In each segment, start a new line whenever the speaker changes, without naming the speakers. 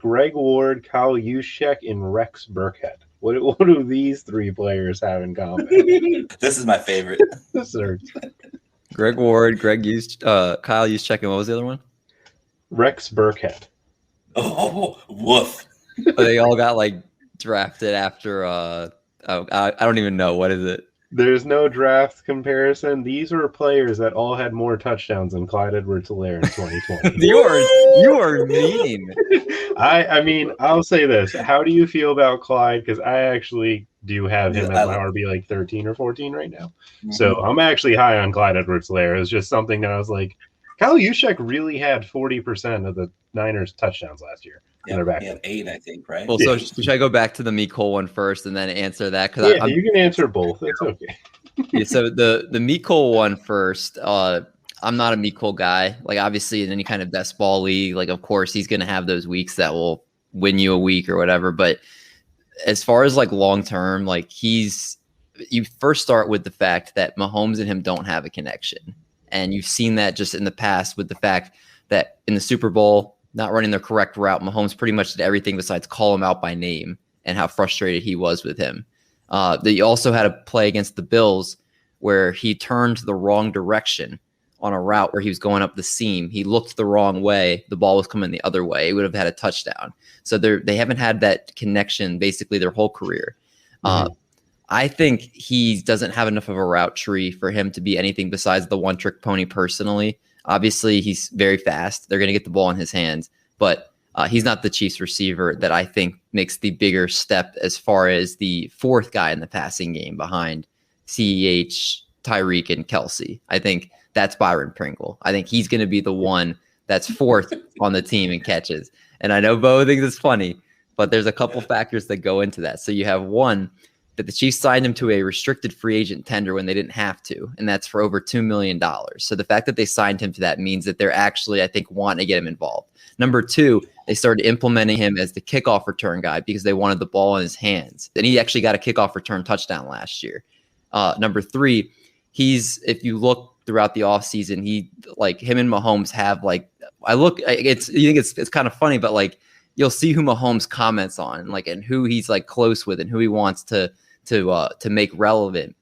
Greg Ward, Kyle Juszczyk, and Rex Burkhead. What do these three players have in common?
This is my favorite.
This hurts.
Greg Ward, Kyle Juszczyk, and what was the other one?
Rex Burkhead.
Oh, woof.
They all got like drafted after I don't even know, what is it?
There's no draft comparison. These were players that all had more touchdowns than Clyde Edwards-Helaire in 2020.
You are mean.
I mean, I'll say this. How do you feel about Clyde? Because I actually do have him at my RB like 13 or 14 right now. Mm-hmm. So I'm actually high on Clyde Edwards-Helaire. It was just something that I was like, Kyle Juszczyk really had 40% of the Niners touchdowns last year.
Yeah, he had 8, I think, right?
Well, so should I go back to the Mecole one first and then answer that?
Because you can answer both. It's okay.
Yeah, so the Mecole one first. I'm not a Mecole guy. Like, obviously, in any kind of best ball league, like, of course, he's going to have those weeks that will win you a week or whatever. But as far as like long term, like you first start with the fact that Mahomes and him don't have a connection, and you've seen that just in the past with the fact that in the Super Bowl, not running the correct route, Mahomes pretty much did everything besides call him out by name and how frustrated he was with him. They also had a play against the Bills where he turned the wrong direction on a route where he was going up the seam. He looked the wrong way. The ball was coming the other way. He would have had a touchdown. So they haven't had that connection basically their whole career. Mm-hmm. I think he doesn't have enough of a route tree for him to be anything besides the one-trick pony personally. Obviously, he's very fast. They're going to get the ball in his hands, but he's not the Chiefs receiver that I think makes the bigger step as far as the fourth guy in the passing game behind CEH, Tyreek, and Kelsey. I think that's Byron Pringle. I think he's going to be the one that's fourth on the team in catches. And I know Bo thinks it's funny, but there's a couple factors that go into that. So you have one, that the Chiefs signed him to a restricted free agent tender when they didn't have to, and that's for over $2 million. So the fact that they signed him to that means that they're actually, I think, wanting to get him involved. Number two, they started implementing him as the kickoff return guy because they wanted the ball in his hands. And he actually got a kickoff return touchdown last year. Number three, if you look throughout the offseason, him and Mahomes have it's kind of funny, but like you'll see who Mahomes comments on, like, and who he's like close with and who he wants to make relevant.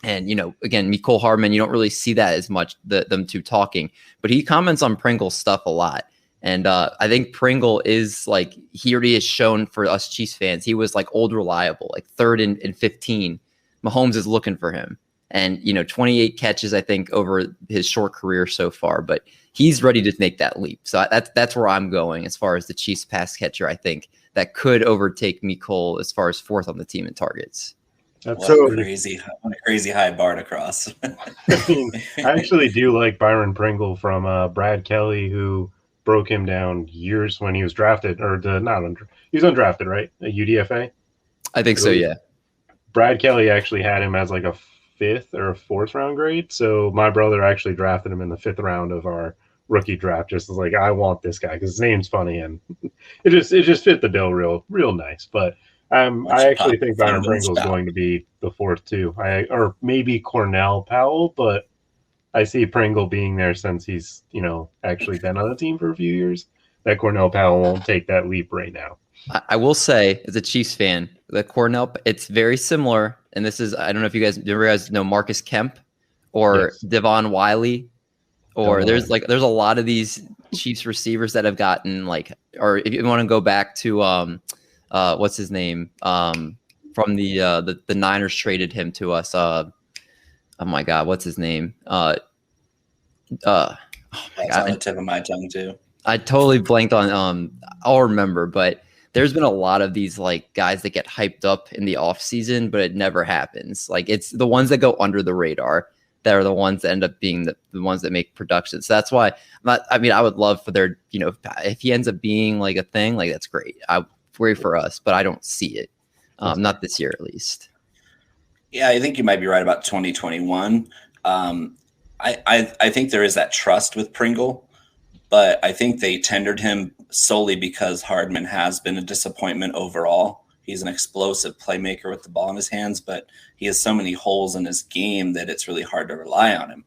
And, again, Mecole Hardman, you don't really see that as much, them two talking, but he comments on Pringle's stuff a lot. And I think Pringle is like, he already has shown for us Chiefs fans, he was like old reliable, like 3rd and 15. Mahomes is looking for him. And, 28 catches, I think, over his short career so far, but he's ready to make that leap. So that's where I'm going as far as the Chiefs pass catcher, I think, that could overtake Mecole as far as fourth on the team in targets.
That's so crazy. What a crazy high bar to cross.
I actually do like Byron Pringle from Brad Kelly, who broke him down years when he was drafted, he was undrafted, right? A UDFA?
I think so, yeah.
Brad Kelly actually had him as like a 5th or a 4th round grade. So my brother actually drafted him in the 5th round of our rookie draft. Just as like, I want this guy because his name's funny and it just fit the bill real nice. But I actually think Byron Pringle is going to be the 4th too. Or maybe Cornell Powell, but I see Pringle being there since he's actually been on the team for a few years. That Cornell Powell won't take that leap right now.
I will say, as a Chiefs fan, the Cornell, it's very similar. And this is, I don't know if you guys know Marcus Kemp or Devon Wiley, or there's a lot of these Chiefs receivers that have gotten or if you want to go back to what's his name from the Niners traded him to us. Oh my God, what's his name?
That's on the tip of my tongue too.
I totally blanked on. I'll remember, but there's been a lot of these guys that get hyped up in the off season, but it never happens. Like, it's the ones that go under the radar that are the ones that end up being the ones that make production. So that's why I would love for their, if he ends up being like a thing, like, that's great. Great for us, but I don't see it. Not this year, at least.
Yeah, I think you might be right about 2021. I think there is that trust with Pringle, but I think they tendered him solely because Hardman has been a disappointment overall. He's an explosive playmaker with the ball in his hands, but he has so many holes in his game that it's really hard to rely on him.